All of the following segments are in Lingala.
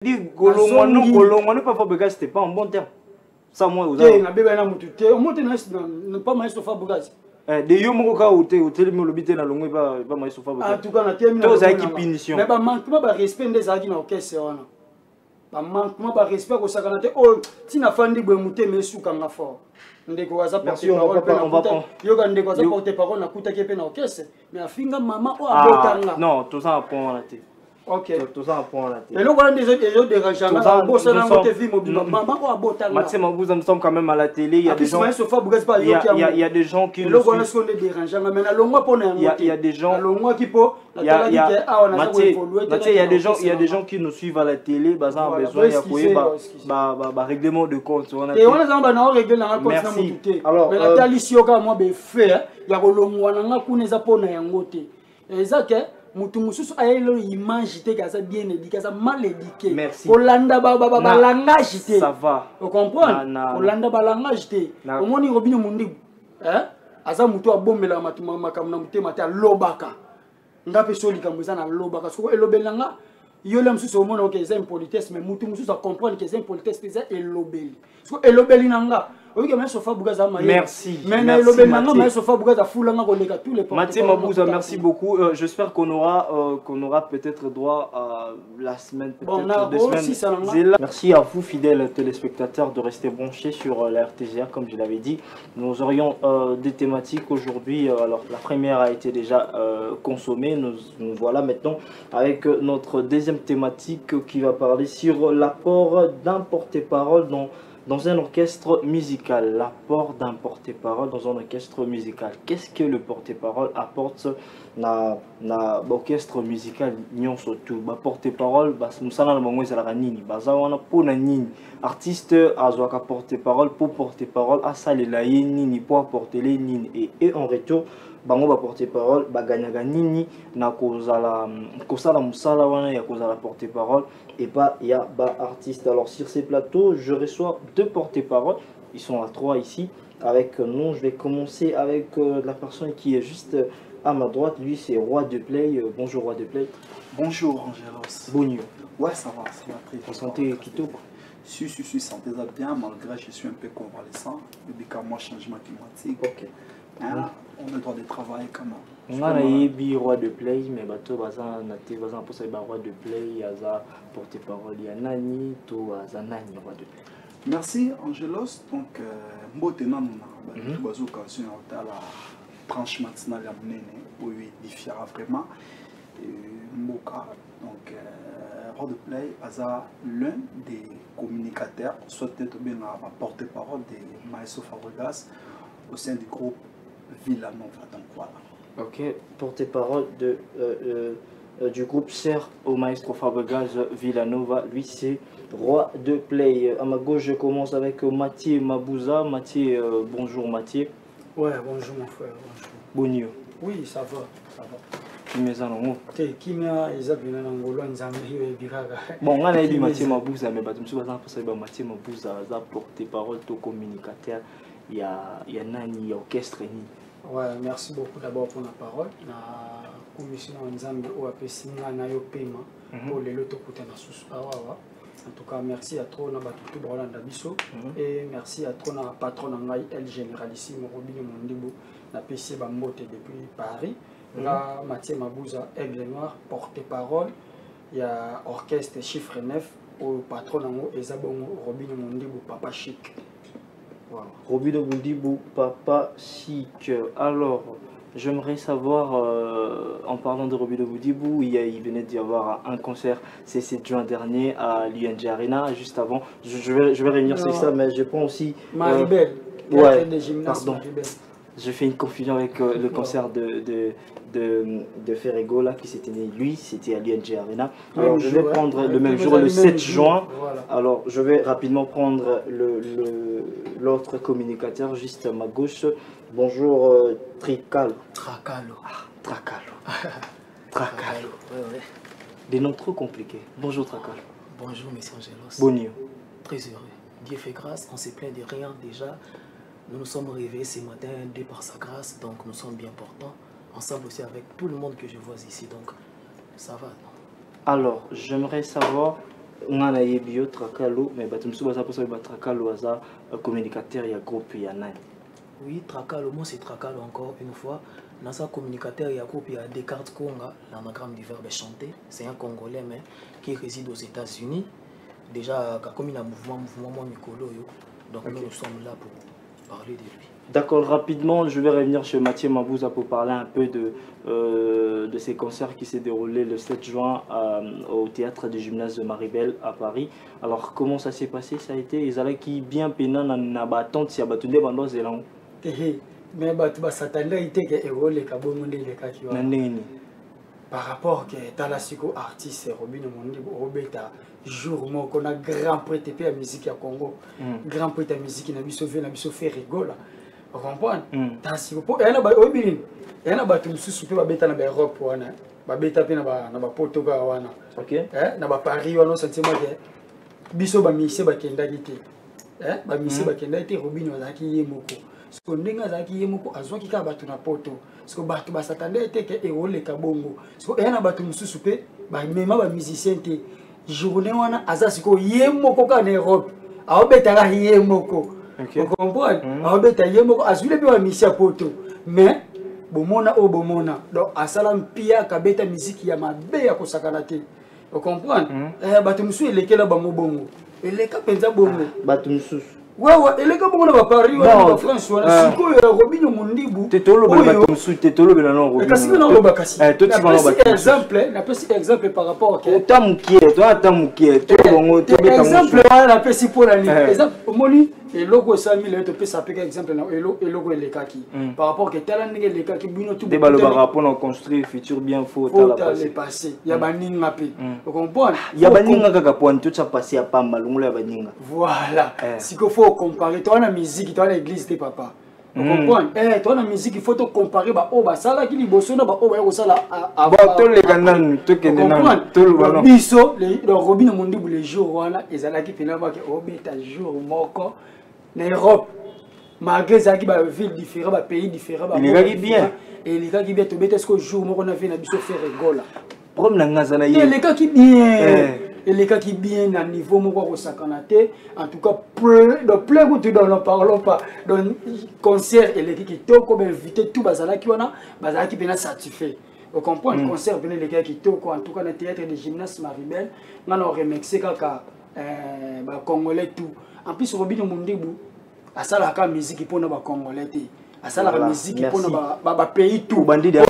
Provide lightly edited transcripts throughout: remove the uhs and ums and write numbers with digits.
Dit Golongwano Fabrigas, c'était pas en bon terme. Ça, moi, vous avez. Pas maïs Fabrigas. De Yomoka ou Télémolobité dans le pas maïs Fabrigas. En tout cas, on a terminé. Punition. Mais pas manquement de respect des agents au caisse. Pas manquement de respect au Sakanate. Oh, si n'a pas dit Bemouté, mais sous comme la fort. Merci, on va prendre. Yoga ne doit pas porter parole, n'a coûté qu'à peine au caisse. Mais à finga maman ou à Botanga. Non, tout ça à prendre la tête. Ok. Tout ça à prendre la tête. Et là, on a des autres dérangeants. Maman ou à Botanga. Mathieu Mabouza, nous sommes quand même à la télé. Il y a des gens. Il y a des gens qui. Il y a des gens. Il y a des gens qui nous suivent à la télé. Ils ont besoin de règlement de compte. Et on a réglé dans la compte. Alors, mais la talissioka, moi, je fais. Il y a mutu mususu ayelo image te kaza bien éduqué kaza mal éduqué. Merci. Olanda ba langage te. Ça va. Vous comprenez? Olanda ba langage te. Omoni Robinho Mundi. Aza mutu abombela matuma makamna mutema te lobaka. Ngape soli kambuza na lobaka. So elobelanga yole mususu omona OK c'est impolitesse mais mutu mususu comprendre que c'est impolitesse c'est elobeli. So elobeli nanga. Merci. Mathieu Mabouza, merci beaucoup. J'espère qu'on aura peut-être droit à la semaine, peut-être 2 semaines. Merci à vous, fidèles téléspectateurs, de rester branchés sur la RTGA, comme je l'avais dit. Nous aurions des thématiques aujourd'hui. Alors, la première a été déjà consommée. Nous voilà maintenant avec notre deuxième thématique qui va parler sur l'apport d'un porte-parole dans un orchestre musical. L'apport d'un porte-parole dans un orchestre musical. Qu'est-ce que le porte-parole apporte dans l'orchestre musical? Nous surtout porte-parole, nous sommes dans le nini. Pour nini, artiste a porte-parole pour porte-parole à salela nini pour apporter les nini et en retour bango ba porte-parole ba ganyaga nini na kozala musala wana ya kozala porte-parole et pas il y a ba artiste. Alors sur ces plateaux je reçois 2 porte-parole, ils sont à 3 ici avec nous. Je vais commencer avec la personne qui est juste à ma droite, lui c'est Roi de Play. Bonjour Roi de Play. Bonjour Angelos. Bonjour. Ouais, ça va très bien. Santé Kito. Si, santé ça bien, malgré je suis un peu convalescent, depuis moi changement climatique. Ok. Hein? On a le droit de travailler quand même. On a un Roi de Play, mais bateau bazan pour ça Roi de Play, il y a porte-parole, il y a Nani, tout Nani Roi de Play. Merci Angelos. Donc maintenant nous avons occasion à la tranche matinale à mener où il diffère vraiment Mboka. Donc Roi de Play est l'un des communicateurs, soit peut-être bien la porte-parole de Maestro Fabregas au sein du groupe Villanova. Donc voilà. Ok, porte-parole du groupe sert au Maestro Fabregas Villanova. Lui c'est Roi de Play. À ma gauche je commence avec Mathieu Mabouza. Mathieu, bonjour Mathieu. Ouais, bonjour mon frère. Bonjour. Oui, ça va. Bon, on a dit Mathieu Mabouza, mais je suis Mathieu Mabouza, porte-parole, communicateur. Il y a Nani, orchestre. Ouais, merci beaucoup d'abord pour la parole. La commission Nzambe OAPC Nayo Pema pour les lotos en tout cas, merci à trop na batutu Brolanda Bisso et merci à trop na patron ngai El Généralissime Robinho Mondibo na PC Bambote depuis Paris. Là, Mathieu Mabouza, Aigle Noir, porte-parole. Il y a orchestre chiffre 9 au patron nango Ezabongo Robinho Mondibo Papa Chic. Voilà. Robinho Mondibo Papa Chic. Alors, j'aimerais savoir, en parlant de Robinho Mondibo, il venait d'y avoir un concert c'est 7 juin dernier à l'UNG Arena. Juste avant, je vais revenir sur ça, mais je prends aussi. Maribel. Ouais, pardon. Je fais une confusion avec le concert de Ferrego là, qui s'était né, lui, c'était à l'UNG Arena. Alors je vais prendre le même jour, le 7 juin. Voilà. Alors je vais rapidement prendre l'autre communicateur juste à ma gauche. Bonjour Tricalo. Tracalo. Tracalo. Tracalo. Ouais. Des noms trop compliqués. Bonjour Tracalo. Bonjour Monsieur Angelos. Bonjour. Très heureux. Dieu fait grâce, on s'est plaint de rien déjà. Nous nous sommes réveillés ce matin, Dieu par sa grâce, donc nous sommes bien portants. Ensemble aussi avec tout le monde que je vois ici, donc ça va. Alors, j'aimerais savoir on a eu bio Trakalo mais batum sou basa posa ba Trakalo aza communicateur ya groupe ya nani. Oui, Trakalo, moi c'est Trakalo encore une fois. Dans un communicateur, il y a groupe, il y a Descartes Konga, l'anagramme du verbe chanter. C'est un Congolais mais qui réside aux États-Unis. Déjà, comme il y a un mouvement Mikolo, donc okay. Nous sommes là pour parler de lui. D'accord, rapidement, je vais revenir chez Mathieu Mabouza pour parler un peu de ces concerts qui s'est déroulé le 7 juin au théâtre du gymnase de Maribel à Paris. Alors, comment ça s'est passé? Ça a été, ils allaient qui bien pénant na battante si abatunde bando zelang. Mais bah s'attendait été que héros les kabonde les kakiwa. Par rapport que talasiko artiste Robin Mondi Robeta jour mo qu'on a grand prix TP à musique à Congo. Grand prix de musique na biso fait rigola. Vous comprenez? Talasiko po ena ba obilin. Ena ba tumsusu pe ba beta na ba Europe wana. Ba beta pe na ba Portugal wana. OK. Na ba Paris wana sentiment que biso ba mise ba kenda gite. Ba mise ba kenda ite Robin wazaki yemoko. Ce qu'on a zaki yemoko azwa kika batu na poto. Ce que batu ba s'attendait était que erole kabongo. Ce que ena batu mususu pe ba mema ba musicien te journée wana azasiko yemoko ka na Europe. Aobeta ka yemoko. Vous comprenez? Aobeta yemoko azule pe ba misia poto. Mais bomona o bomona. Donc asalam pia kabeta musique ya mabe ya kosakana te. Vous comprenez? Batu mususu elekela ba mobongo. Eleka penza bongo. Batu mususu. Ouais, et les gars, on va Paris, on va France, on a Robin Mondibu. T'es tolo, t'es tolo, mais non, Robin. Exemple par rapport à. T'as moukié, toi, t'as moukié. Exemple, on a fait si pour la ligne. Exemple, Moni, et logo 5 000, tu peux s'appeler exemple, et logo les kaki. Par rapport à tel année, les kaki, bino tout. Débat le rapport, on construit futur bien faux. Faut aller passer. Il y a Baning Mappé. Vous comprenez? Il y a Baning Kakapoin, tout ça passé à Pamba, l'on l'a Baninga. Voilà. Si qu'il faut comparer, toi, la musique, toi, l'église, tes papas. Vous comprenez? Toi, la musique, il faut te comparer. Ça, là, qui est beau, ça, ça, là. Tous les canaux, tous les canaux. Bisso, le Robin Mondi, les jours, ils allaient qui finalement, oh, mais t'as jour, moko. En Europe, malgré ça, il y a des villes différentes, des pays différents. Il y a bien. Et les gars qui bien, tu mets ce jour, on a fait un bisso faire rigole. Problème, et les gars qui bien. Et les gars qui bien à niveau mon sakanate en tout cas plein goût dans ne parlons pas dans concert et les qui toko ben invité tout bazala qui bien satisfait. Vous comprenez concert venez les gars qui toko en tout cas dans le théâtre de gymnase Maribel on a remixé kaka congolais tout en plus Robin Mondibu à ça la musique pour nos congolais à ça la musique pour nos pays tout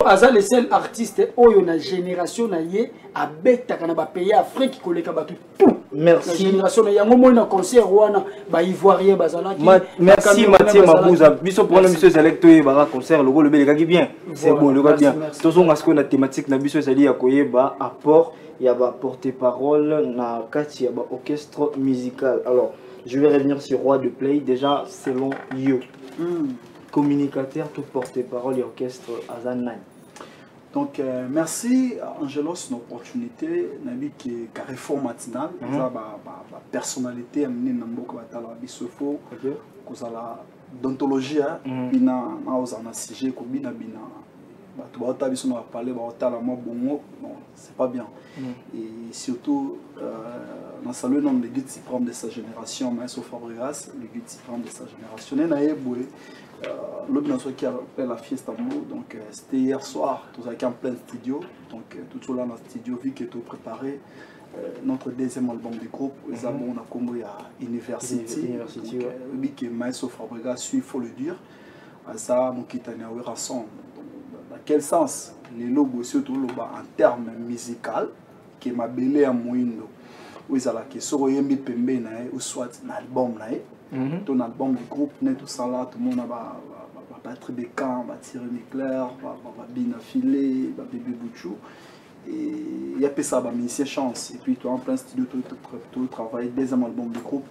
à ça les seuls artistes oyo na génération na ye a beta kana ba pays Afrique koleka ba tout merci la génération na yango mo na concert wana ba ivoirien bazala merci Mathieu Mabouza biso pour monsieur select ba concert logo le beleka ki bien c'est bon le gars bien tozo ngasko na thématique na biso sali ya koyeba apport ya ba porte-parole na kati ya ba orchestre musical. Alors je vais revenir sur Roi de Play déjà selon you communicateur, tout porte-parole et orchestre Azanai. Donc merci Angelos une opportunité nabi qui est carrefour matinal ça ba personnalité amener namboka batala bisofo kozala d'ontologie bina na ozana sujet ko bina bato ba biso na parler ba otala mo bongo non c'est pas bien et surtout dans saluer nom le guide suprême de sa génération Maestro Fabregas le guide suprême de sa génération na yeboué l'autre dans ce qui appelle la fiesta donc c'était hier soir tous avec en plein studio donc tout là dans le studio vu que tout préparé notre deuxième album du groupe les albums on a Congo il y a University oui que Maestro Fabregas il faut le dire ça mon kitania rassemble dans quel sens les logos surtout en termes musical qui m'a belé à moindo où ils allaient que sur yembi pembe na ou soit un album na ton album du groupe net tout ça là tout le monde a batterie de camp va tirer nucléaire va bien affilé va bébé bouchou et il y a pas ça va mais c'est chance et puis toi en plein studio tout travail deuxième album du groupe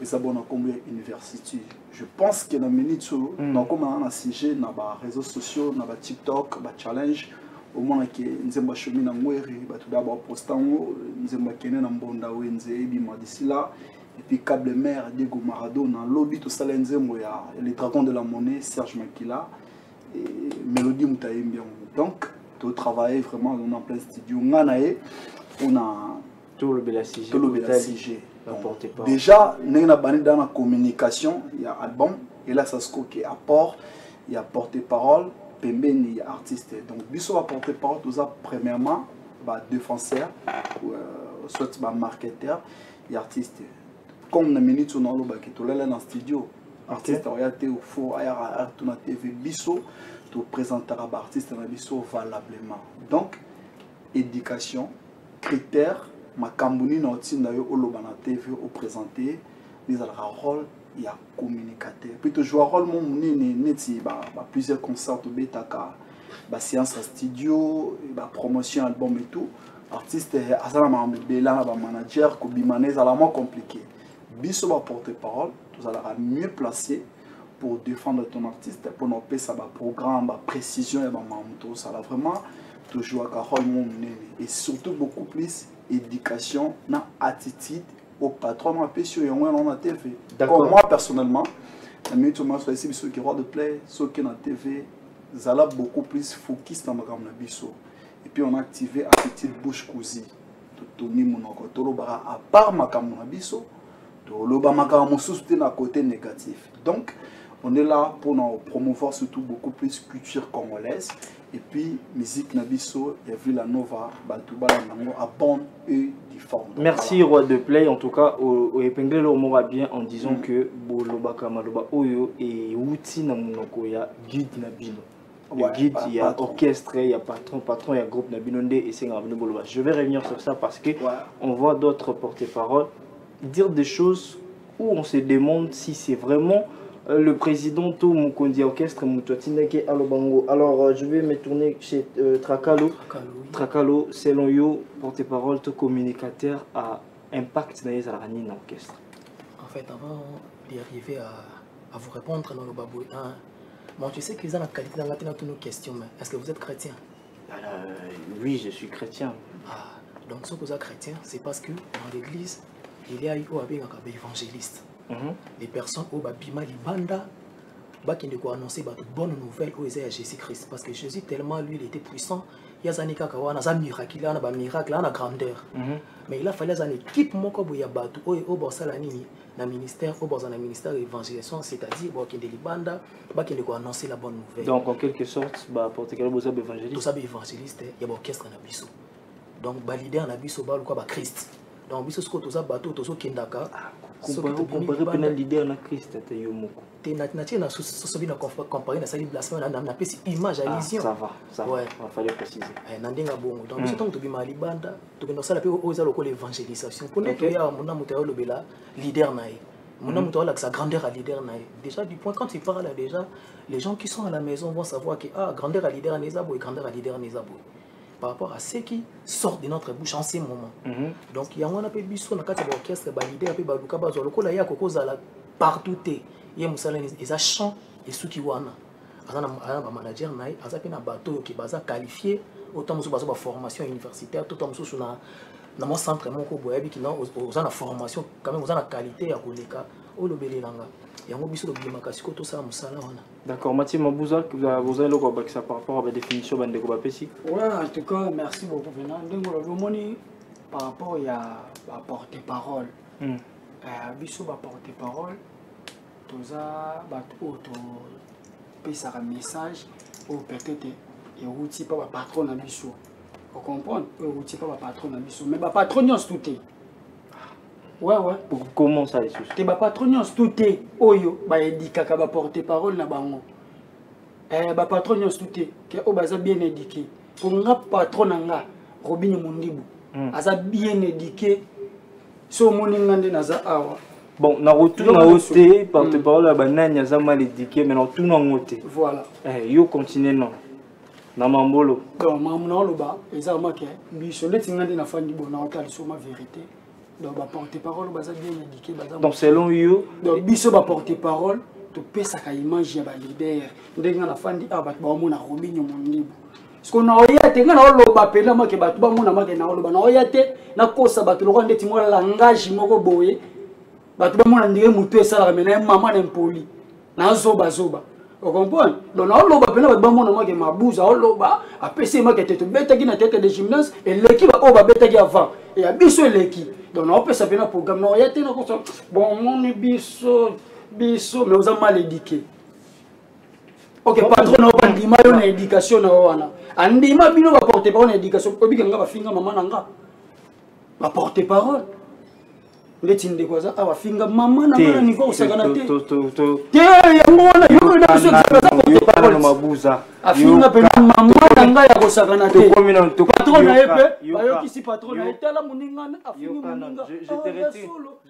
et ça bon comme University je pense que dans minute dans comme on a sujet dans les réseaux sociaux dans TikTok ba challenge au moins que nzemba chemin na ngweri ba tout d'abord postango nzemba kene na mbonda wenze bima d'ici là et puis câble mère Diego Maradona lobby tout ça nzembo ya les dragons de la monnaie Serge Makila et Mélodie Moutaïmbion donc tout travailler vraiment on en plein studio nganae on a Tout le BLCG. Déjà, nous avons dans la communication, il y a album, et là, ça se qui apport, il y a porte-parole, il y a artiste. Donc, biso va porte-parole, tout ça, premièrement, défenseur, soit marketeur, et artiste. Comme la minute on a dans le studio, artiste orienté au four, à la TV, biso, tu présenteras l'artiste dans biso valablement. Donc, éducation, critères, ma camboni na otinda yo oloba na TV au présenter, les a rôle, il y a communicateur. Puis tu joues un rôle mon neti plusieurs concerts au betaka, séance à studio, promotion album et tout. Artiste asala ma bela ba manager ko bimanez à la moins compliqué. Biso va porter parole, tu seras mieux placé pour défendre ton artiste, pour nous payer ça programme, précision et tout ça là vraiment tu joues un rôle mon et surtout beaucoup plus éducation, na attitude au patron ma sur la TV. D'accord. Moi personnellement, la minute où je suis ici, ceux qui roi de play, ceux qui na TV, zala beaucoup plus focus dans ma gamme na biso. Et puis on a activé attitude bouche cousue. Toni monoko tolo bara à part ma gamme na biso, tolo ba ma gamme sous na côté négatif. Donc on est là pour nous promouvoir surtout beaucoup plus culture congolaise. Et puis, musique Nabiso, il y a vu la Nova, Batouba, à bonne et difforme. Merci, Roi de Play. En tout cas, au épinglé le mot bien en disant que Boloba Kamaloba Oyo et Outi Namunoko, il y a guide Nabino. Le guide, il y a orchestre, il y a patron, il y a groupe Nabinonde et c'est Nabino Boloba. Je vais revenir sur ça parce que on voit d'autres porte-parole dire des choses où on se demande si c'est vraiment le président tout Mukondi Orchestre Mutotineke Alobango. Alors je vais me tourner chez Trakalo. Trakalo, selon you, porte-parole, tout communicateur à impact dans les aranis dans l'orchestre. En fait, avant d'y arriver à vous répondre dans le baboué, bon, tu sais qu'ils ont la qualité dans toutes nos questions, mais est-ce que vous êtes chrétien? Oui, je suis chrétien. Donc ce que vous êtes chrétien, c'est parce que dans l'église, il y a eu un évangéliste. Les personnes au Babima Libanda qui ne quoi annoncer de bonnes nouvelles aux Jésus-Christ parce que Jésus tellement lui il était puissant il y a zanika kawana za miracle il y a un miracle la grandeur mais il a fallu une équipe moko boya batu au bosala nini na ministère au bosala ministère d'évangélisation c'est-à-dire qui de Libanda qui ne quoi annoncer la bonne nouvelle. Donc en quelque sorte porte quel bosa évangéliste tout ça évangéliste il y a orchestre na biso donc leader na biso ba quoi ba Christ donc biso ce que tout ça bateau tout ça kindaka comparé pénal leader na Christ te yomoko te na comparer na sali blasphème na pesi image à vision ça va il fallait préciser na ndenga bongo donc biso tant to bima libanda to kendo sala pe oza lokolo évangélisation pour ne que ya mona muto lobela leader na mona muto la sa grandeur à leader na déjà du point quand il parle déjà les gens qui sont à la maison vont savoir que grandeur à leader nezabo et grandeur à leader nezabo par rapport à ce qui sort de notre bouche en ces moments. Donc il y a un peu biso na kati orchestre ba leader pe ba luka ba zo lokola ya kokoza la partout te ye musala les chant et ceux qui wana azana ba manager na aza pe na bateau qui baza qualifié autant musu bazo ba formation universitaire tout musu sur na mon centre moko boyebi ki na ozana formation quand même ozana qualité ya koleka o lobele nanga yango biso lo bilemaka siko to ça musala wana. D'accord, Mathieu Mabouza, vous avez le quoi ça par rapport à la définition de Bandeko Bapesi? Ouais, en tout cas, merci beaucoup. Par rapport à porte-parole, biso ba porte-parole, tout ça, un message, ou peut-être, il y a pas patron à biso. Vous comprenez? Il y a pas patron à biso. Mais ba patron, tout est. Ouais. Comment ça les choses? Te ba patron tout est. Oyo ba édika ka ba porte-parole na bango. Ba patron tout est. Que o baza bien éduqué. Pour nga patron nga Robin Mundibu. Aza bien éduqué. So moninga nde naza awa. Bon, na retour na oté porte-parole la banane aza mal éduqué mais na tout na ngoté. Voilà. Yo continue non. Na mambolo. Donc mamuna loba ezama ke biso leti ngandi na fandi bona otali sur ma vérité. Donc, porte-parole, donc selon you, donc biso ba porte-parole, to pesa ka image ya ba leader. Ndenga na fandi ba mona Robinho Mondibu. Parce qu'on a oyate ngana loba pela make ba tuba mona make na loba na oyate na kosa ba tuloko ndeti mo langage moko boye. Ba tuba mona ndenge mutu esala mena maman impoli. Na zoba. Vous comprenez? Donc na loba pela ba mona make mabuza loba apesi make tete beta ki na tete de gymnase et l'équipe ba beta ki avant. et à biso leki donc on peut s'appeler un programme non il y a tellement bon mon biso mais vous avez mal éduqué ok patron na bandima yo na éducation na wana andima bino ba porter parole na éducation ko bikanga ba finga mama nanga ba porter parole ndetinde kwaza aba finga mama na ngana niko usagana te te yango wana yo na biso porter parole mabuza afinga pe mama nanga ya kosagana te patron na epe bayo kisi patron na etala muninga afinga muninga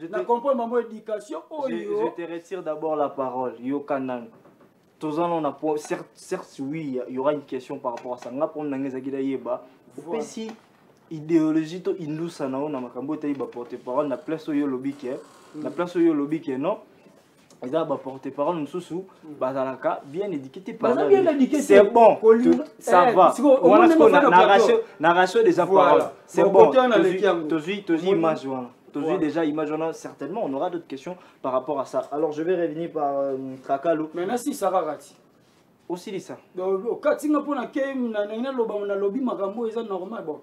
je te comprends maman éducation je te retire d'abord la parole yo kanan tous on a certes oui il y aura une question par rapport à ça nga pour nangeza gida yeba si idéologie to indusa na ona makambo te ba porter parole na place yo lobby ke na place yo lobby ke non ils a ba porter parole mususu bazalaka bien éduqué par c'est bon ça va on a narration des paroles c'est bon tozi image voilà déjà image certainement on aura d'autres questions par rapport à ça alors je vais revenir par Trakalo maintenant si ça va rati aussi ça donc quand tu ngapona ke na lobby makambo eza normal bon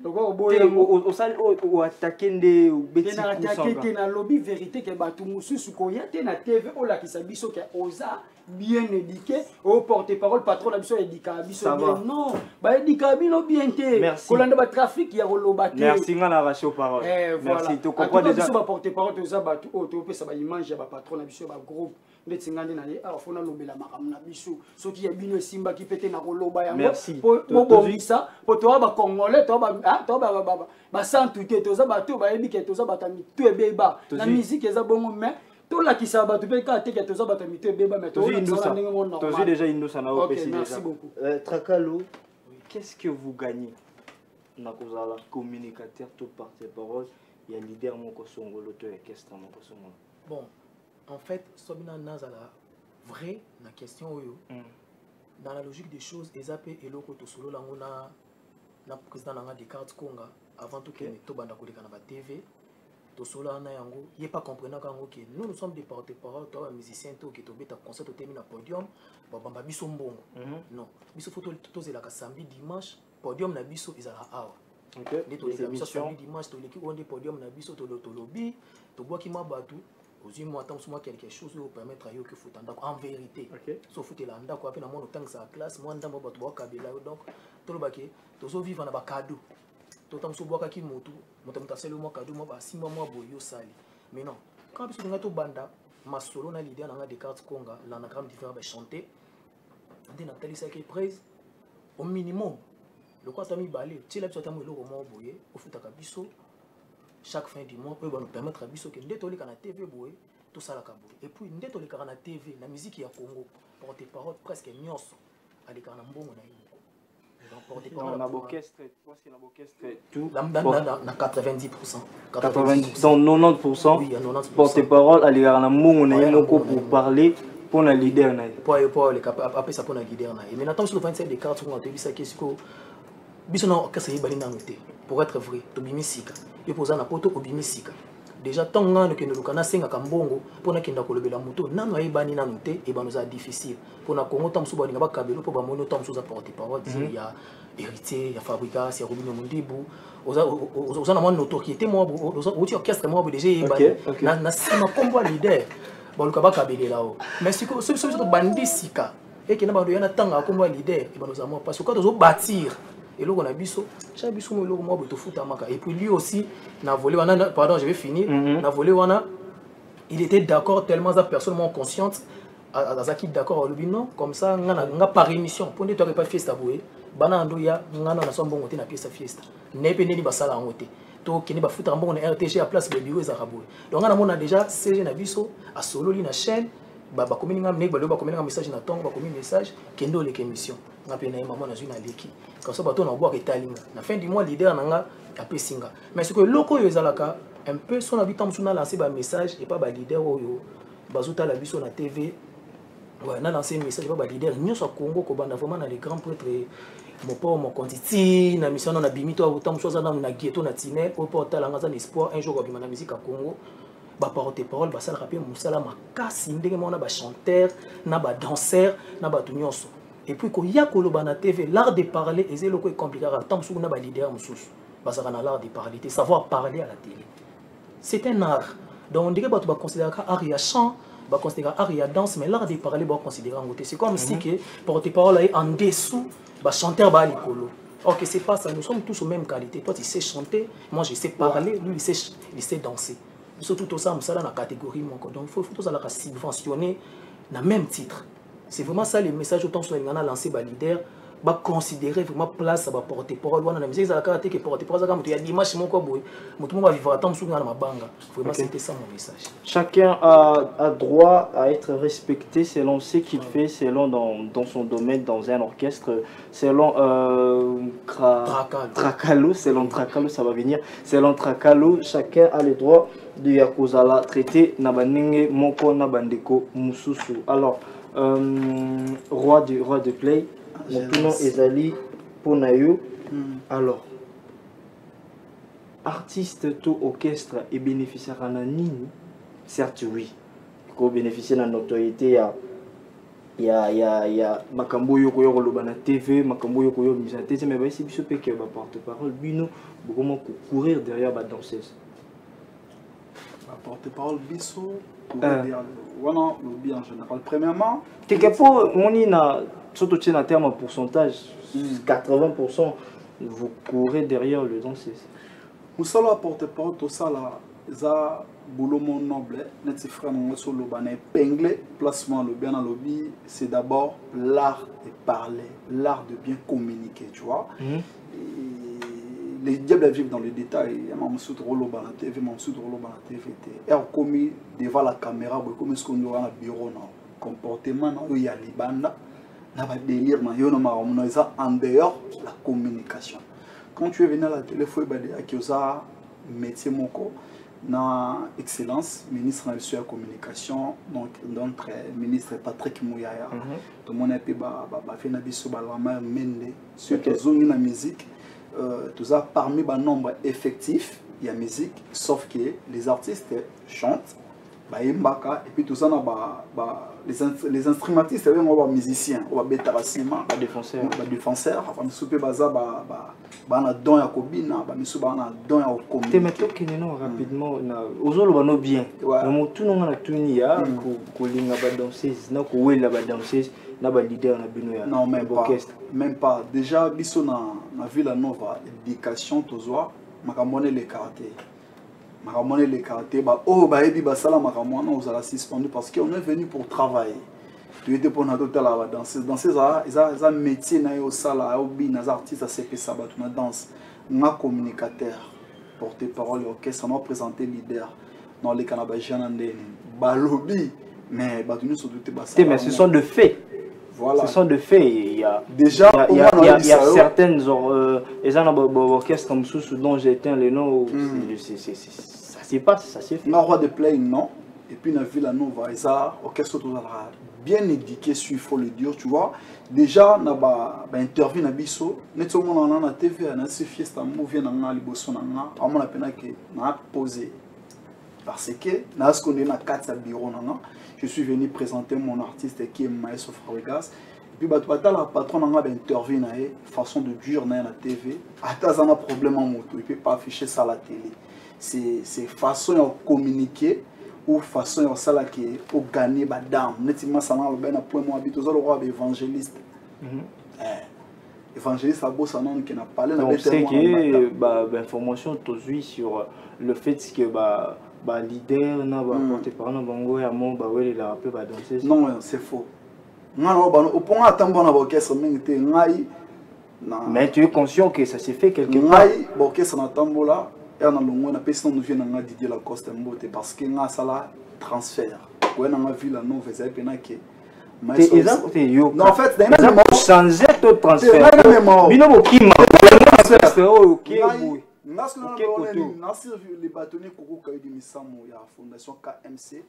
au attaquer des bêtises attaquer na lobby vérité que batu mususu ko ya te na TV o la kisa biso ke oza bien éduqué au porte-parole patron na biso éduqué biso non ba éduqué bino bien te ko landa ba trafic ya roloba te merci ngana ratio parole merci tu comprends déjà biso ba porte-parole to za batu o to pesa ba image ya ba patron na biso ba groupe ndeti ngandi na ye afona lobela makamna biso soki ya bino simba ki pete na roloba yango po bobisa po to ba congolais to ba santu te to za batu ba ebike to za batami to ebeba na musique eza bongo mais tout la qui s'est battu pe ka te ke to za batami to ebeba mais to za ndenge mo normal to déjà indosa na opesi déjà merci beaucoup Trakalo qu'est-ce que vous gagnez na kozala communicateur tout porte-parole il y a leader moko songolo to orchestre moko songolo bon en fait Sobina Nazala vrai la question oyo dans la logique des choses ezapé eloko to solo lango na président nanga Descartes Konga avant tout que to banda koleka na ba TV to solo na yango yé pas comprendre kango que nous sommes des porte-parole to ba musiciens to que to beta concert to termine na podium ba bamba biso mbongo non biso photo to zela ka samedi dimanche podium na biso ezala awa OK les émissions samedi dimanche to leki on des podium na biso to lobby to boki mabatu aux moi tant moi quelque chose pour permettre à yo que faut en vérité sauf faut la ndako après na mon temps sa classe moi ndambo bato ba kabila donc to lobaki to so vivre na ba cadeau to tant so boka ki motu moto selo mo cadeau mo ba 6 mois boyo sali mais non quand biso ngato banda ma solo na leader na Descartes Konga l'anagramme différent ba chanter ndé na tali sa ki praise au minimum le quoi tami balé ti la biso tamo eloko mo boye au futaka biso chaque fin du mois, on va nous permettre à biso que nous sommes na TV boé tout ça la kabou et puis nous sommes na TV la musique ya Congo porte parole presque nyonso ali kana mbongo na yiko porte parole na orchestre pense que na orchestre tout na 90% 90 dans 90% oui 90% porte parole ali kana mbongo na yiko pour parler pour la leader na pour le après ça pour la leader na et maintenant sur le 27 des cartes on a vu ça qu'est-ce que biso na orchestre yibali na ngote pour être vrai to bimisika et posa na poto ko bimisika déjà tant ngano ke ndoluka na senga kambongo pona kenda kolobela moto nano ayebani na note et ba nous a difficile pona Congo tam suba ninga ba kabelo po ba mono tam suza porter parole il y a héritier il y a Fabrikas il y a Robinho Mundibu oza na mo notoriété mo oza orchestre mo déjà yebani na sima kombo leader ba luka ba kabelela o mais siko so bandisika et ke na ba yana tanga kombo leader et ba nous a mo parce que quand on bâtir et là on a biso chaque biso mo loko mo boto futa maka et puis lui aussi na volé wana pardon je vais finir na volé wana il était d'accord tellement sa personne moins consciente à Zaki d'accord le non comme ça nga par émission pour ne pas fiesta boé bana ndo ya ngana na sombo ngote na pièce fiesta nepe neni basala ngote to kini ba futa mbongo na RTG à place le bureau za raboé donc ngana mona déjà CG na biso a solo li na chaîne ba komini ngam nek ba komini ngam message na tongo ba komini message kendo le émission ngapé na maman na zuna leki quand ça bato na boire etalinga na fin du mois leader nanga apesinga mais ce que loko yo ezalaka un peu son habitant musuna lancer ba message et pas ba leader oyo bazuta la biso na TV ouais na lancer message pas ba leader nyoso Congo ko banda vraiment na les grands prêtres mon port mon quantité na mission na bimito autant musoza na ghetto na tinel au portal nga za espoir un jour ko bima na musique à Congo ba porte-parole ba sala rapper musala makasi ndenge mona ba chanteur na ba danseur na ba tunyonso et puis ko ya koloba na TV l'art de parler ezelo ko compliqué tant sou na ba leader mususu parce qu'on a l'art de parler, de savoir parler à la télé. C'est un art. Donc on dirait que tu vas considérer art et chant, tu vas considérer art et danse, mais l'art de parler, tu vas considérer en côté. C'est comme si que porte-parole est en dessous, chanteur va à l'écolo. Ok, c'est pas ça, nous sommes tous aux mêmes qualités. Toi tu sais chanter, moi je sais parler, lui il sait danser. Surtout tout ça, dans la catégorie. Donc il faut tout ça subventionner dans le même titre. C'est vraiment ça le message autant que nous avons lancé par leader. Considérer vraiment place à porter parole. On a musique ça la que porter parole ça il y a l'image mon quoi boy. Mon va vivre tant sur na mabanga. Vraiment c'était ça mon message. Chacun a droit à être respecté selon ce qu'il fait, selon dans son domaine, dans un orchestre, selon Trakalo, selon Trakalo ça va venir. Selon Trakalo, chacun a le droit de yakozala traiter nabanenge moko nabandeko mususu. Alors roi de play. Mon nom est Ali Ponayo. Alors, artiste tout orchestre et bénéficiaire en anime, certes oui. Il faut bénéficier de la notoriété. Il y a Makambo Yoko Yoro na TV, Makambo Yoko Yoro mise en tête, mais si vous savez que porte-parole, Bino, beaucoup courir derrière la danseuse. Porte-parole Bisso, courir derrière. Voilà, le bien en général. Premièrement, quelquefois, on y a. Surtout en termes de pourcentage, 80% vous courez derrière le danseur. Vous savez, porte-parole, tout ça là, ça boulot mon noble, notre frère mon sur le ban épinglé, placement le bien dans le lobby, c'est d'abord l'art de parler, l'art de bien communiquer, tu vois. Les diables vivent dans les détails. Il y a un sous rôle dans la TV, un sous rôle dans la TV. Et commis devant la caméra, comme ce qu'on a dans le bureau, comportement, il y a les bandes. Délire en dehors de la communication. Quand tu es venu à la télé, il faut que un métier na excellence, ministre de la communication, donc notre ministre Patrick Mouyaya. Tout le monde a fait la musique. Tout ça parmi le nombre effectif, il y a musique, sauf que les artistes chantent. Et puis tout ça, les instrumentistes, les musiciens, les défenseurs, rapidement, bien. Non, même pas. Déjà, na Villa Nova, éducation, les karaté. Les karaté, vous allez suspendu parce qu'on est venu pour travailler. Tu étais pour notre la danseuse. Danseuse, ils ont un métier, ils ont des artistes, ils ont danse. Ils ont communicateur, porte-parole, orchestre, on a présenté leader dans les Canabajans, Balobi, mais mais ce sont de faits. Voilà. Ce sont de faits. Il y a certaines orchestres comme ceux dont j'éteins les noms. Ça s'est passé, ça s'est fait. Dans Roi de Play, non. Et puis dans Villa Nova, ils ont orchestre bien éduqué, il faut le dire, tu vois. Déjà, on a interview na biso, net au monde na TV, na fiesta movie na liboso na nga, on a pena que na posé. Parce que na ce qu'on est na 4 bureau na, je suis venu présenter mon artiste qui est Maestro Fabregas. Et puis la patron a interview na façon de dire na TV. Ata un problème en moto, il peut pas afficher ça à la télé. C'est façon de communiquer ou façon de ça qui pour gagner ba dame. Netima ça na ben point moi habite aux roi évangéliste. Évangéliste a beau ça non qui n'a parlé na c'est que information aujourd'hui sur le fait que leader na porte-parole na bango ya mon ouais la peu danser. Non, c'est faux. Non, au point attendre na orchestre mingité ngai. Mais tu es conscient que ça s'est fait quelque part. Ngai orchestre na tambola et on a longo na personne nous vient na Didier Lacoste Mbote parce que nga sala transfert. Ouais na Villa Nova ça pena que non, en fait, c'est changer ton transfert. Bino bokima. OK. Les bâtonniers Koukou Kaidi Misamo, il y a la fondation KMC.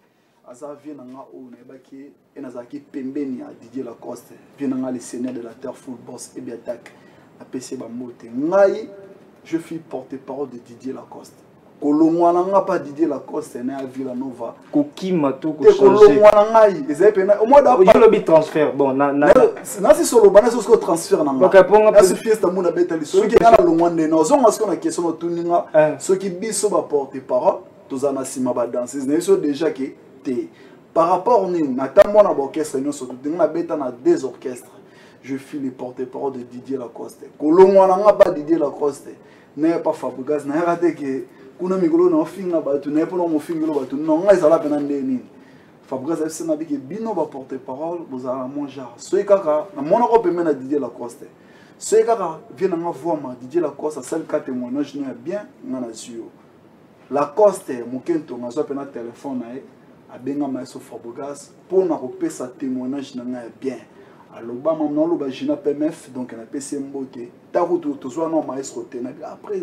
Aza vient dans Onebaki et Nazaki Pembeni à Didier Lacoste. Vient dans les seigneurs de la terre full boss et Biatak à PC Bambote. Ngai, je suis porte-parole de Didier Lacoste. kolongwana nga pas Didier Lacoste na à Villanova kokima to ko changer kolongwana ngai ezai pena au mois d'après le bit transfert bon na si solo bana so transfert na nga na si fiesta muna betali so ki na longwande na zo ngasko na question na tuninga so ki biso ba porter parole tozana sima ba danseuse na so déjà que te par rapport ni na tambo na orchestre nous so na beta na deux orchestres je suis le porte-parole de Didier Lacoste kolongwana nga pas Didier Lacoste n'est pas Fabregas na raté que kuna mikolo na ofinga batu na epo na mofingelo batu non nga ezala pena ndeni Fabregas FC na biki bino ba porte-parole bozala monja soy kaka na mona ko pemena na Didier Lacoste soy kaka vient nga voir ma Didier Lacoste seul cas témoignage no bien nga na zio Lacoste mokento nga zo pena téléphone na e abenga maestro Fabregas pour na kopesa témoignage na nga bien aloba mamna loba jina PMF donc na PC mbote taruto tozwa no maestro te na après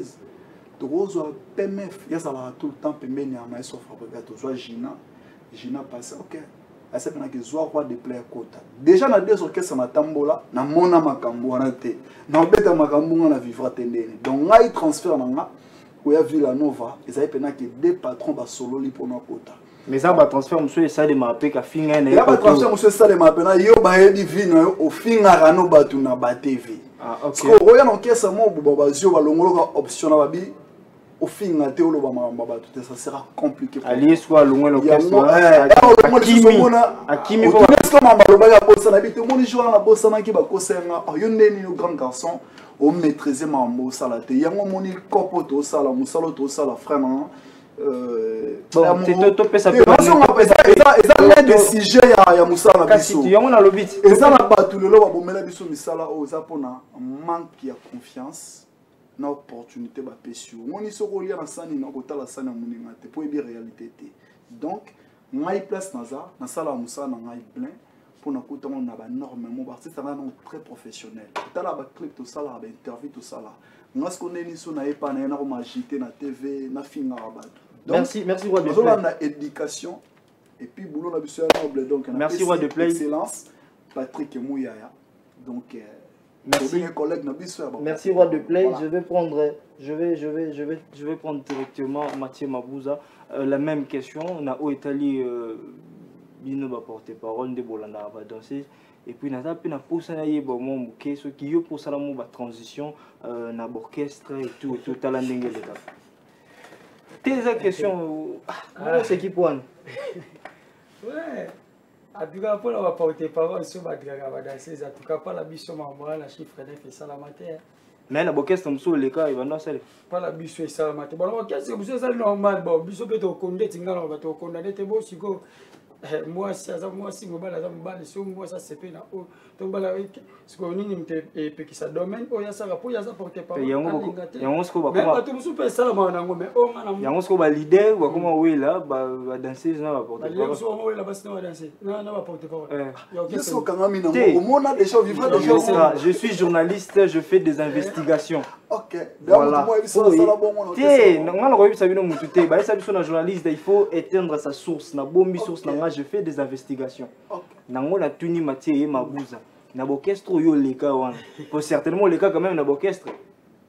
tozwa PMF yazala tout le temps pembeni ya maestro Fabregas tozwa Gina passe ok asa pena ke zwa roi de player kota déjà na deux orchestres na tambola na mona makambo wana te na beta makambo na vivra tendeni donc ngai transfert na nga oya Villanova ezai pena ke deux patrons ba solo li pona kota mais ça va transfert monsieur ça de ma pe ka finga na ya ba transfert monsieur ça de ma pe na yo ba yebi vino yo o finga rano batu na ba TV ok ko oya na orchestre mo bo ba zio ba longolo option na babi au fin à théolo tout ça sera compliqué aller soit loin l'orchestre Akimi pour comment maloba bossa na bité mon joueur na bossa na ki ba kosenga yo ndeni yo grand garçon au maîtriser ma bossa la te yango moni kopo to sala musalo to sala vraiment bon to pesa pe eza des sujets ya musala na biso yango na lobit eza na batu lelo ba bomela biso misala o za pona manque ya confiance na opportunité ba pesio moni soko lia na sani na kotala sani muninga te po ebi réalité te donc ngai place naza na sala musa na ngai plein pour na kota na ba normalement ba artiste na très professionnel tala ba clip to sala ba interview to sala ngasko neni so na epa na ko magité na TV na finga rabatu merci roi de play na éducation et puis boulot na biso ya noble donc merci roi de play excellence Patrick Mouyaya donc merci roi de play. Voilà. Je vais prendre directement Mathieu Mabouza la même question. On a au Italie bino va porter parole de Bolanda va danser et puis na tapé na poussa na yebo mon bouquet ce qui yo pour ça la ba transition na orchestre et tout talent ndenge le tap. Tes questions c'est qui point. Ouais. En tout cas, pour la porte-parole sur ma danseuse, en tout cas, pas la mission maman, la chiffre d'affaires et salamataire. Mais la orchestre me les cas, il va non c'est pas la mission et salamataire. Bon, l'orchestre, c'est normal. Bon, biso peut te condamner, tingala va te condamner, t'es beau, sigo. Moi, si moi, moi, ça c'est fait là. Donc, ce qu'on dit, et puis ça domaine, oh, ya ça pour ya ça porte-parole. Yango ce qu'on va comment. Mais tu me soupes ça là, mais oh, man. Yango ce qu'on va leader, ou comment oui là, va danser, non va porter-parole. Yango ce qu'on va là, parce que va danser. Non, va porter-parole. Je suis journaliste, je fais des investigations. Ok. Voilà. Journaliste, il faut éteindre sa source, na bombi source, je fais des investigations. Nango na tuni Mathieu Mabouza. Na orchestre yo leka wan. Pour certainement les cas quand même na orchestre.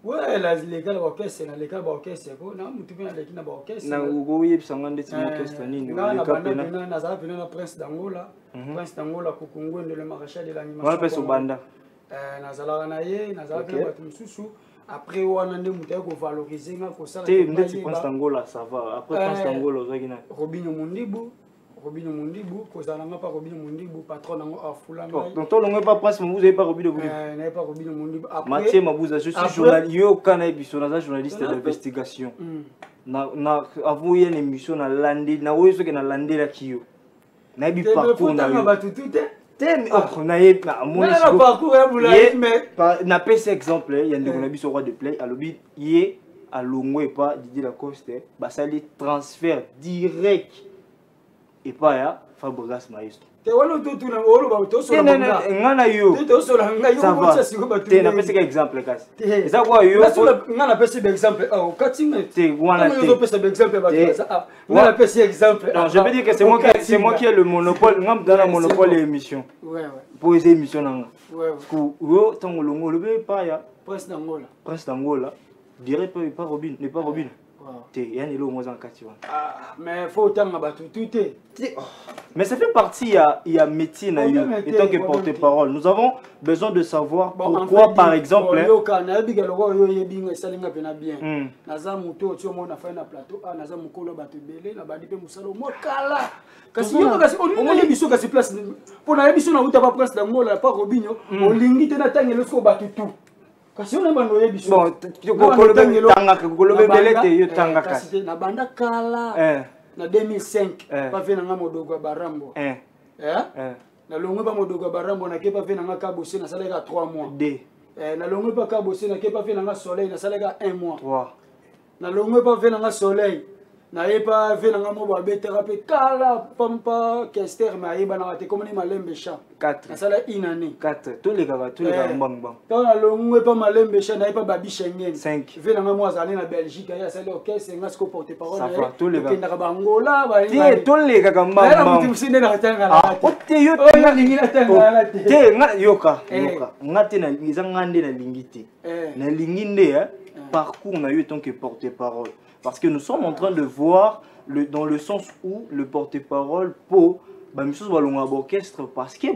Ouais, les gars l'orchestre, na les gars l'orchestre, ko na mutu bien avec na orchestre. Na ugo yeb sangande ti orchestre nini. Na bana na za venu na Prince d'Angola. Prince d'Angola Kukungo le maréchal de l'animation. On appelle so banda. Na zala na ye, na za venu batu mususu. Après on a ndé mutu ko valoriser nga ko sala. Te ndeti Prince d'Angola ça va. Après Prince d'Angola ozaki na. Robinho Mundibu, Kozalanga pas Robinho Mundibu, patron nango afulanga. Donc toi l'on pas Prince, vous n'avez pas Robinho Mundibu. N'avez pas Robinho Mundibu. Mathieu Mabouza, je suis journaliste, yo kana émission na journaliste d'investigation. Na avoué une émission na landé, na oyeso ke na landé la kiyo. Na bi parcours na yo. On a eu na parcours ya boulaye mais na PC exemple, il y a ndeko na biso roi de play, alobi yé à Longo et pas Didier Lacoste, ba sali transfert direct. Et pas ya Fabregas maestro. Te walo to tuna wolo ba to so na ngana yo. To so la nga yo ko tsa siko ba tu. Te na pese ka exemple kasi. Eza kwa yo. Ngana pese be exemple ah katinga. Te wana te. Yo pese be exemple ba tu ça. Ngana pese exemple. Non, je veux dire que c'est moi qui ai le monopole, ngam dans la monopole émission. Ouais. Pour les émissions nanga. Ouais. Ku yo tango longo le be pas ya Prince d'Angola. Prince d'Angola. Dirait pas Robin, n'est pas Robin. Yani le moins en quatrième. Ah, mais faut autant battre tout. Mais ça fait partie, il y a métier, et tant que porte-parole. Nous avons besoin de savoir pourquoi, par exemple. Kasi on a bandoye biso. Bon, na banda kala na 2005 pa vena nga modogo barambo. Na longo ba modogo barambo na ke pa vena nga kabose na salega 3 mois. Na longo pa kabose na ke pa vena nga soleil na salega 1 mois. Na longo pa vena nga soleil na yepa vena nga mo ba thérapie kala pampa kester ma yeba na te comme ni malembe cha 4 na sala inane 4 tous les gars bang na longo pa malembe cha na yepa babi Schengen 5 vena nga mo azali na Belgique ya sala orchestre nga sko porte parole ça va tous les gars na bangola ba tous les gars bang na tanga la te yo na lingi na tanga la te nga yoka nga te na ngande na lingiti na linginde parcours na yo tant que porte parole. Parce que nous sommes en train de voir dans le sens où le porte-parole pour orchestre parce que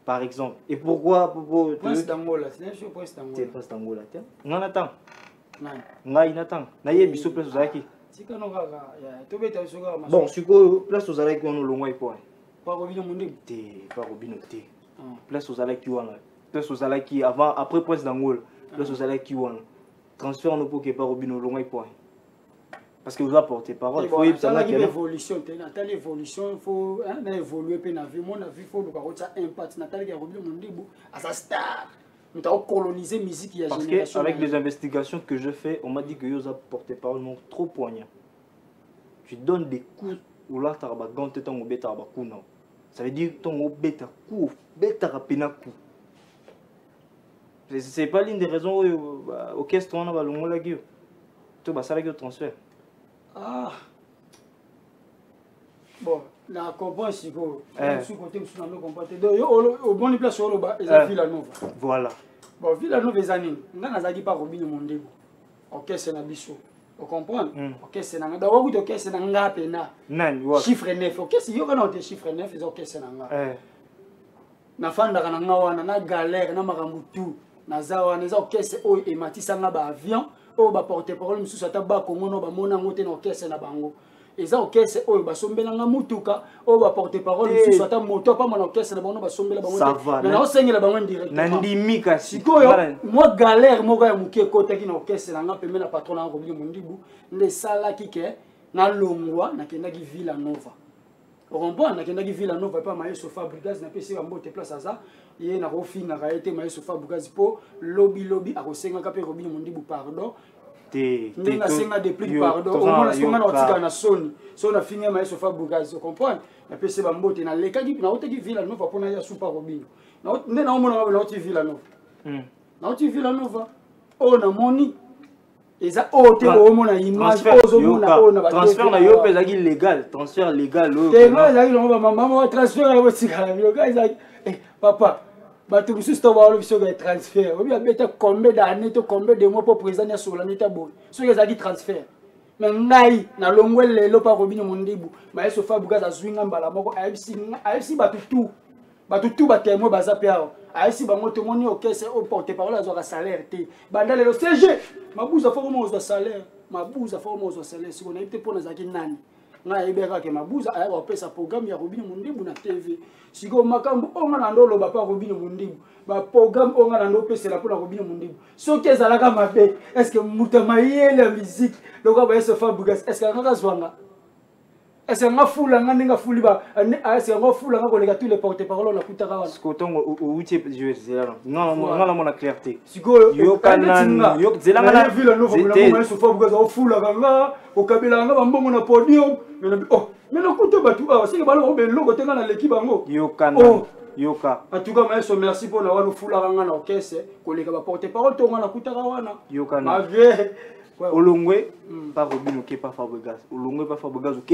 par exemple. Et pourquoi Prince d'Angola, c'est Prince d'Angola. C'est Prince d'Angola. On attend. On attend. Naye biso place aux Zaki. Bon, si quoi place aux Zaki on le loin point. Pas Robino Mundi. Pas Robino T. Place aux Zaki on. Place aux Zaki avant après Prince d'Angola. Place aux Zaki on. Transfert on pour que pas Robino loin point. Parce que vous apportez parole. Il faut évolution, il faut évoluer puis na vie. Mon avis faut le carreau ça impact. Nathalie qui a remis mon début à sa star. Nous avons colonisé musique il y a génération. Parce qu'avec les investigations que je fais, on m'a dit que vous apportez parole non trop poignant. Tu donnes des coups ou là tu as bagante ton bête à bakou non. Ça veut dire ton bête à coup, bête à rapina coup. C'est pas l'une des raisons où orchestre on a balon la gueule. Tu vas ça avec le transfert. Ah bon, la comprends si vous sous-côté sous le comporter. Donc au bon place sur le bas, ils ont Villanova. Voilà. Bon, Villanova les années, on a zagi pas Robin Mondego. OK, c'est na biso. Vous comprenez? OK, c'est na d'abord vous OK, c'est na ngapé na. Chiffre 9. OK, si yo kana te chiffre 9, ils OK, c'est na nga. Na fanda kana ngawana na galère na makambutu. Na zawa na OK, c'est o et matisa nga ba avion. Oh ba porte parole mususu ata ba kongo no ba mona ngote na orchestre na bango eza orchestre oyo ba sombela nga mutuka oh ba porte parole mususu ata moto pa mona orchestre na bango ba sombela bango mais na osengela bango directement na ndimi kasi sikoyo moi galère moko ya mukie kota ki na orchestre na nga pembe na patron na Robin Mondibu nde sala kike na longwa na kenda ki Villanova on na kenda ki Villanova pa mayeso Fabregas na pesi ba mbote place aza ye na rofinga ka été mayeso Fabregas po lobby a kosenga ka pe Robin Mondibu pardon Ninga senga de plus pardon au moins ce qu'on a notika na soni so na finga mayeso Fabregas comprendre na pesi ba mbote na leka ki na oteki Villanova pona ya super Robin na nde na omona na oteki Villanova na oteki Villanova o na moni eza ote omona image ozomona ona ba transfert na yo pesa ki légal transfert légal o te ma za ki no ba mama transfert ya botika la yo guys papa bato mususu to baolo biso ga transfert obi abeta combien d'années to combien de mois pour président sur la neta boy so ke za ki transfert mais ngai na longwe lelo pa Robin Mondibu mayeso Fabregas azwinga mbala moko AFC bato tout ba témoin baza pia AFC bango to moni orchestre au porte parole azwa salaire te banda lelo CG mabuza fo mo azwa salaire siko na ite pona za ki nani na ebeka ke mabuza aya ba pesa programme ya Robin Mondibu na TV siko makambo onga na ndolo ba pa Robin Mondibu ba programme onga na ndo pesa la pona Robin Mondibu soki ezalaka mabe est-ce que mutama yele musique donc ba yeso Fabregas est-ce que ngaka zwanga est-ce que ngafula ngandinga fuli ba est-ce que ngafula ngakoleka tous les porte-parole na kutaka wana siko tongo outie je zela non mona clarté siko yo kana yo zela ngana vile no vamula mo yeso Fabregas ofula kanga okabela nga bambongo na podium mais na kuta batu siko balo be logo tenga na l'équipe bango yo kana Yoka. En tout cas, maestro, merci pour l'avoir nous foulé dans l'orchestre. Collègue va porter parole, tu vas écouter Rawana. Yoka. Olongwe, pas Robin, ok, pas Fabregas. Olongwe, pas Fabregas, ok.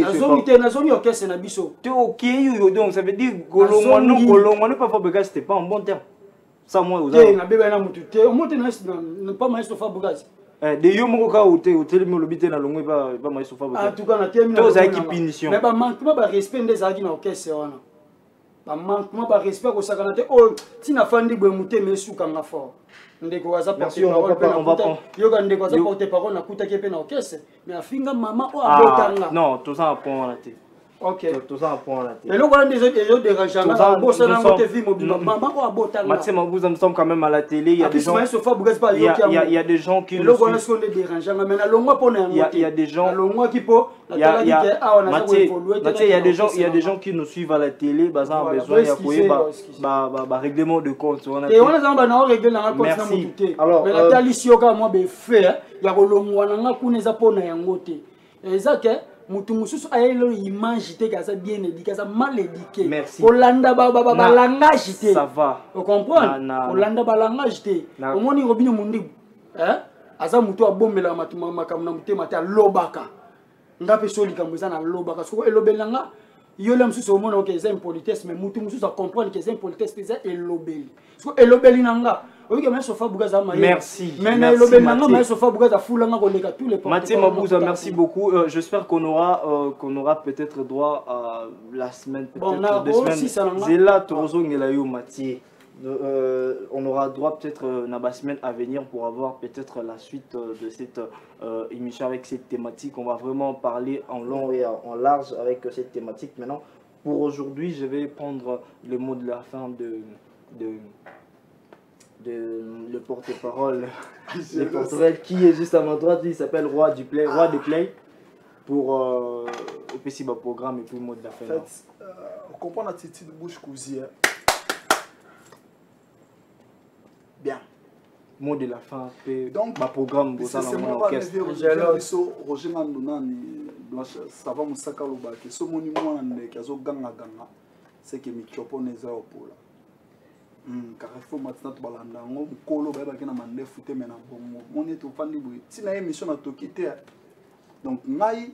Nazoni orchestre na biso. Tu ok, donc ça veut dire Olongwe, pas Fabregas, c'était pas un bon terme. Ça, moi, vous avez. Pas maestro Fabregas. De yo moko ka hotel me lobité na longwe pas maestro Fabregas. En tout cas, na terme to za ki punition. Mais ba manquement ba respect des aki na orchestre wana. Ba manquement ba respect ko sakana te oh tina fandi boy muté me suka nga fort. Ndeko waza porter parole pe na kuta. Yo ga ndeko waza porter parole na kuta ke pe na orchestre. Mais afinga mama o abotanga. Non, tout ça apprend la tête. Ok. Tout ça apprend la tête. Et là, des autres dérangeants. Nous sommes quand même à la télé. Il y a des gens. Il y a des gens qui. Il y a des gens. Il y a des gens qui nous suivent à la télé. Ils ont besoin de règlement de compte. Merci. Alors, mutu mususu ayelo image te kaza bien éduqué kaza mal éduqué. Merci. Olanda ba langage te. Ça va. Vous comprenez? Olanda ba langage te. Omoni Robinho mundi aza mutu abombela matuma makamna mutema te lobaka. Ngape soli kambuza na lobaka. Soko elobelanga yole mususu omona ok eza impolitesse mais mutu mususu a comprendre que eza impolitesse eza elobeli. Soko elobeli nanga merci. Mathieu Mabouza, merci beaucoup. J'espère qu'on aura peut-être droit à la semaine, peut-être 2 semaines. Zela Torozo Ngelayo Mathieu. On aura droit peut-être la semaine à venir pour avoir peut-être la suite de cette émission avec cette thématique. On va vraiment parler en long et en large avec cette thématique. Maintenant, pour aujourd'hui, je vais prendre le mot de la fin le porte-parole qui est juste à ma droite. Il s'appelle Roi du Play, pour le petit programme et puis le mot de la fin. En fait, on comprend la petite bouche cousue. Bien. Mot de la fin, donc ma programme c'est mon orchestre. Roger Mandonani, ça va me sacar le bac. Ce monument qui a ganga ganga, c'est que Michopo n'est pas pour là. Carrefour maintenant tu balanda ngo mukolo ba bakena mande fute mena bongo moni to fandi boy tina émission na tokité donc ngai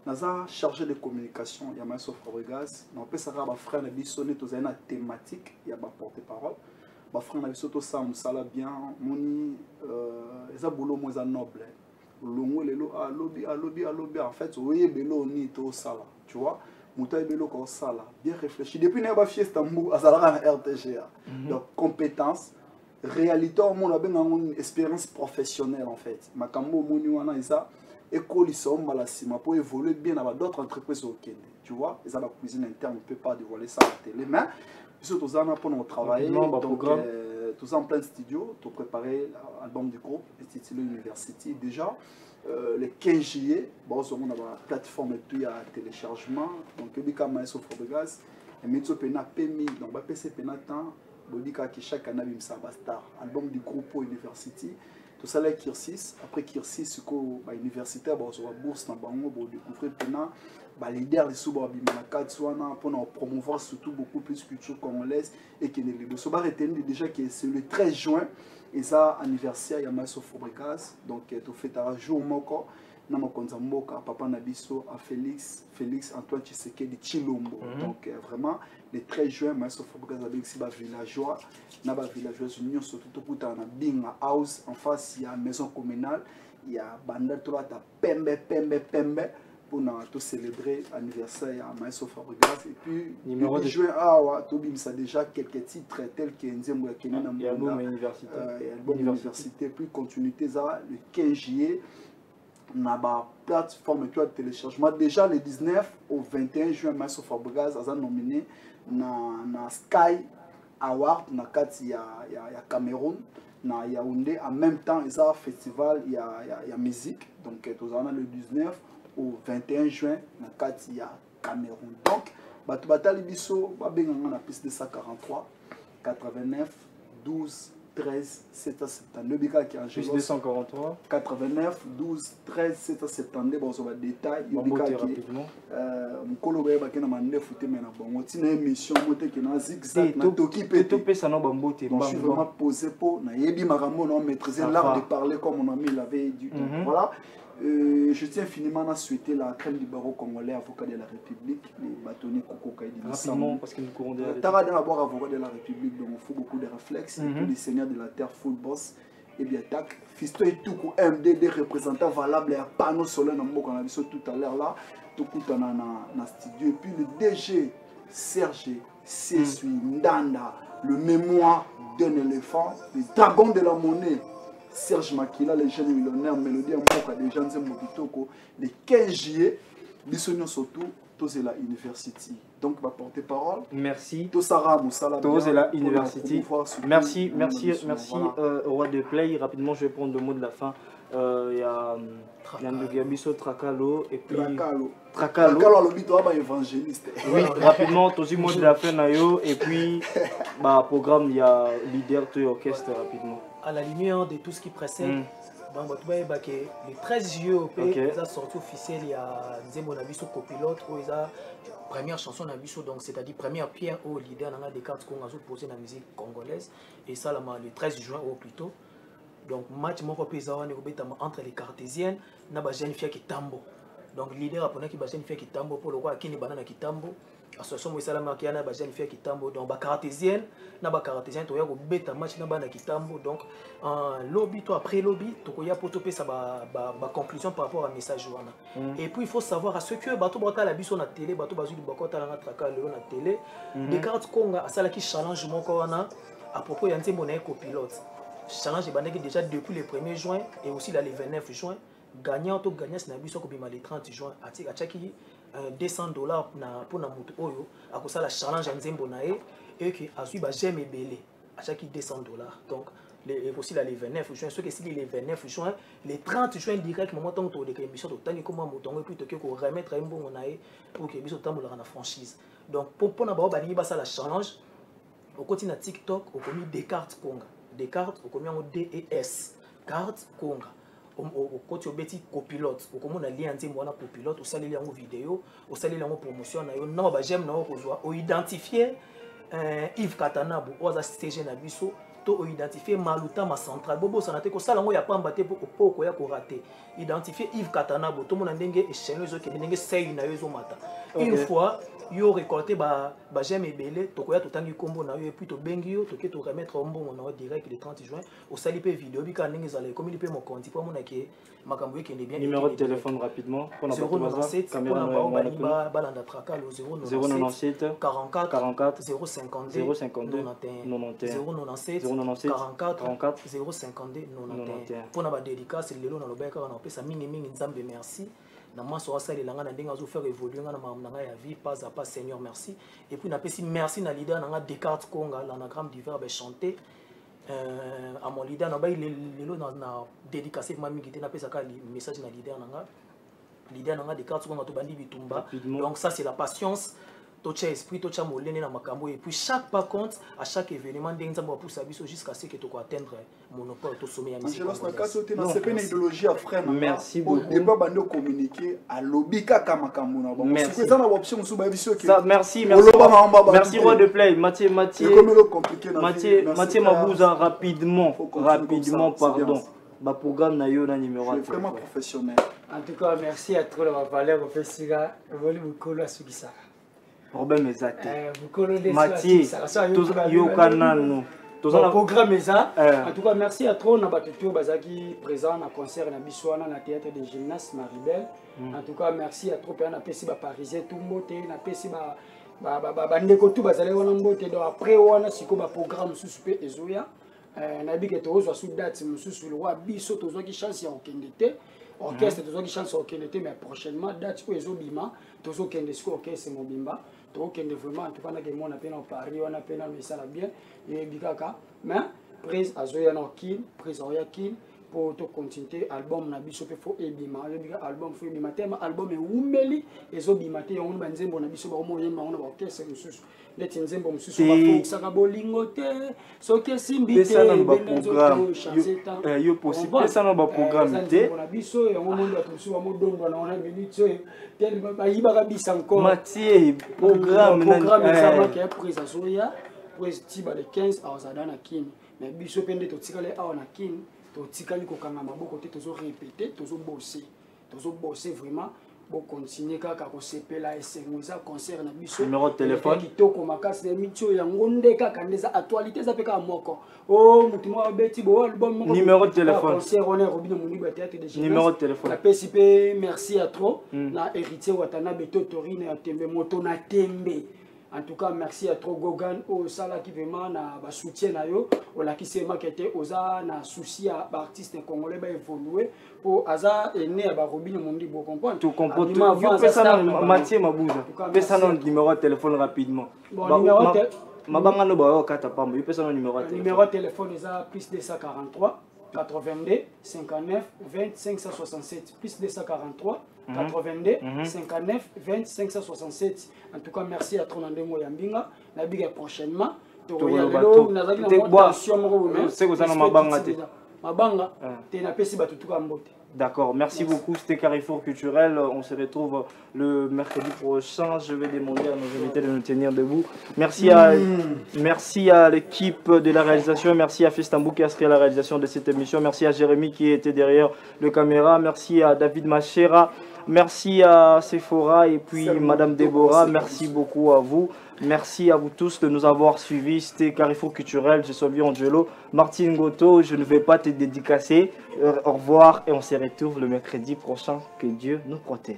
naza chargé de communication ya Maestro Fabregas na pesa ka ba frère na biso ne to za na thématique ya ba porte-parole ba frère na biso to sa musala bien moni eza bolo mo za noble longo lelo alobi en fait oye belo ni to sala tu vois Mouta Belo Sala, bien réfléchi. Depuis que je suis Istanbul, à RTGA. Donc, compétence, réalité, on a une expérience professionnelle en fait. Makambo, Mouniwana, Isa, école, ils pour évoluer bien dans d'autres entreprises au Kenya. Tu vois, ils ont la cuisine interne, on ne peut pas dévoiler ça à la télé. Mais, surtout, tous pour nous travailler. Donc, tous en plein studio, pour préparer l'album du groupe, intitulé University. Déjà, le 15 juillet, bon, on a la plateforme et tout, il y a téléchargement. Donc, il y a Maestro Fabregas, et Metso Pena PMI, donc PC Pena Temps, il y a chaque année, il y a un star, album du groupe University. Tout ça, là, Kirsis. Après Kirsis, c'est quoi, universitaire, on a bourse dans Bango, pour découvrir Pena, les leaders de Souba Bimanaka, pour promouvoir surtout beaucoup plus culture congolaise et que les Souba retenir déjà que c'est le 13 juin. Et ça, anniversaire, il y a Maestro Fabregas. Donc, tu fais un jour, moko, papa Nabiso, à Félix Antoine Tshisekedi de Chilombo. Donc, vraiment, le 13 juin, Maestro Fabregas avec ces villageois, villageois union, surtout pour un bing house. En face, il y a une maison communale, il y a Banda Tola, Pembe. Pour tout célébrer l'anniversaire à Maestro Fabregas. Et puis, le juin, Tobim, ça déjà quelques titres tels que Nzembo Yakena, l'album Université, puis continuité, ça, le 15 juillet, on a la plateforme de téléchargement. Déjà, le 19 au 21 juin, Maestro Fabregas a nominé na Sky Award, na Kati ya Cameroun, na Yaoundé. En même temps, il y a un festival, il y a musique. Donc, tout ça, le 19 au 21 juin, dans le Cameroun. Donc, Batali Bisso, la piste de 143, 89, 12, 13 772 bika qui plus 243 89 12 13 772 bon ça va détail bika rapidement mukolo ba bakena mandefu te mena bongo tina émission moté que na zigzag na toki pe to pesa na bambote je suis vraiment posé pour na yebi makambo na maîtriser l'art de parler comme mon ami l'avait dit. Voilà. Je tiens infiniment à souhaiter la crème du barreau congolais, avocat de la République, les bâtonniers Coco Kaidi. Rapidement, parce que nous courons de la République. Tara d'abord avocat de la République, donc il faut beaucoup de réflexes. Et puis les seigneurs de la terre, full boss, et bien tac. Fisto et tout, MD, des représentants valables, et un panneau solaire dans le mot qu'on a vu tout à l'heure là, tout dans le studio. Et puis le DG, Serge, Sesui, Ndanda, le mémoire d'un éléphant, le dragon de la monnaie. Serge Makila, les jeunes millionnaires, Mélodie Mboka, les gens de Mokitoko, le 15 juillet, Bissonio surtout, tous la University. Donc, ma porte-parole. Merci. Tous la University. Merci, Roi de Play. Rapidement, je vais prendre le mot de la fin. Il y a Bisso Trakalo et puis Trakalo évangéliste. Oui, rapidement, tous les mots de la fin et puis programme il y a leader de orchestre rapidement. À la lumière de tout ce qui précède, le 13 juillet ils ont sorti officiel, il y a Nzembo Nabiso copilote où ils ont première chanson Nabiso, donc c'est-à-dire première pierre au leader dans des cartes qu'on a posé dans la musique congolaise et ça le 13 juin au plus tôt. Donc match mon entre les cartésiennes na ba jeune fille qui tambo. Donc leader japonais qui ba jeune fille qui tambo pour le roi qui ni banana qui tambo. Association Moïsalama qui a na ba jeune fille qui tambo donc ba cartésienne na ba cartésienne to ya ko beta match na bana qui tambo donc lobby to après lobby to ko ya poto pe ça ba conclusion par rapport à message wana. Et puis il faut savoir à ce que bato bota la biso na télé bato bazu du bakota na traka le na télé des cartes konga asala qui challenge moko wana à propos ya nzembo na copilote. Challenge est déjà depuis le 1er juin et aussi là, le 29 juin. Gagnant, tout gagnant, c'est le 30 juin. À Tchaki, $200 pour Namuto Oyo. À cause de la challenge en Zembonae et qui a suivi j'aime belé. À Tchaki, $200. Donc, aussi là, le 29 juin. Ce qui est le 29 juin, le 30 juin, direct, moment où tu as émission, tu as comment mouton et puis tu as remettre un bon pour que tu aies la franchise. Donc, pour la challenge, au continent TikTok, on a mis des cartes Conga. Des cartes au combien on DES cartes Conga au côté au bêtis copilote au comment on a lien anti moi copilote au salut en vidéo au salut en promotion na yo non ba j'aime na au identifier Yves Katanabo au za stage na biso to identifier Maluta ma central bobo ça na te ko sala ngo ya pamba te pour ko ya ko rater identifier Yves Katanabo to mon ndenge échelle zo ke ndenge sei na yo zo mata une fois yo récolté ba j'aime belé to ko ya to tangi kombo na yo et puis to bengi yo to ke to remettre en bon na direct le 30 juin au sali pe vidéo bi ka ndenge za le comme il peut mon compte pour mon ke makambo ke ne bien numéro de téléphone rapidement pour na 097 caméra ba balanda traka le 097 44 052 44 052 91 pour na ba dédicace lelo na lobeka na pesa mingi nzambe merci na maso asali langa na ndenge azo faire évoluer nga na mamnanga ya vie pas à pas Seigneur merci et puis na pesi merci na leader nanga Descartes Konga l'anagramme du verbe chanter à mon leader na ba lelo na dédicacé ma mingi te na pesa ka message na leader nanga Descartes Konga to bandi bitumba donc ça c'est la patience tocha esprit tocha molene na makambo et puis chaque par contre à chaque événement denza mo pour sabiso jusqu'à ce que to ko atteindre monopole to sommet ya musique c'est une idéologie à frère merci beaucoup débat bando communiquer à lobby kaka makambo na bon c'est ça na option sous ba biso ça merci Roi de Play Mathieu Mabouza rapidement pardon ba programme na yo na numéro vraiment professionnel en tout cas merci à trop la valeur au festival volume kolo asukisa Robin Mezate Mathieu Yokanano programme ça en tout cas merci à trop na batuto bazaki présent na concert na biswana na théâtre de gymnase Maribel en tout cas merci à trop na pesi ba parisien tout mbote na pesi ba ndeko tout bazali wana mbote donc après wana siko ba programme suspect ezoya na bike to zo sous date mususu le roi biso to zo ki chance ya okendete orchestre to zo ki chance ya okendete mais prochainement date ko ezobima to zo kende siko orchestre mobimba donc vraiment en tout cas na ke mona pena Paris on a pena mais ça la bien et bikaka mais prise azoya na kin prise oya kin pour continuer album na biso pe fo ebima album fo ebima tema album e umeli ezo bima te on ba nzembo na biso ba moyemba on ba orchestre mususu leti nzembo mususu ba fokisaka bolingo te soki esimbi te yo possible pesa na ba programme te na biso yango mondo atusu ba modondwa na ona minute te ba yibaka bisa encore Mathieu programme ça qui est prise à soya pour estiba de 15 à Zadana kin mais biso pende to tikale a na kin to tikali ko kanga maboko te tozo répéter tozo bosser vraiment pour continuer kaka ko sepela esengoza concert na biso numéro de téléphone kitoko makasi na mitio yango nde kaka ndeza actualité za peka moko oh mutima wa beti bo album numéro de téléphone concert on est Robino Muniba théâtre de jeunesse numéro de téléphone la PCP merci à trop na héritier watana beto torine ya tembe moto na tembe. En tout cas, merci à trop Gogan au sala qui vraiment na ba soutien na yo au la qui s'est marqué oza na souci à artiste congolais ba évoluer pour aza né à ba Robino Mondi bo comprendre tout comprendre yo pesa na Mathieu Mabouza pesa na numéro de téléphone rapidement bon numéro mabanga no ba kata pamba yo pesa na numéro de téléphone numéro de téléphone est plus 243 82 59 20 567 plus 243 82 59 20 567. En tout cas, merci à ton Andemo Yambinga. La biga prochainement. D'accord, merci beaucoup. C'était Carrefour Culturel. On se retrouve le mercredi prochain. Je vais demander à nos invités de nous tenir debout. Merci à l'équipe de la réalisation. Merci à Festambou qui a créé la réalisation de cette émission. Merci à Jérémy qui était derrière le caméra. Merci à David Machera. Merci à Sephora et puis Madame Déborah. Merci beaucoup à vous. Merci à vous tous de nous avoir suivis. C'était Carrefour Culturel. Je suis Angelo. Martine Goto, je ne vais pas te dédicacer. Au revoir et on se retrouve le mercredi prochain. Que Dieu nous protège.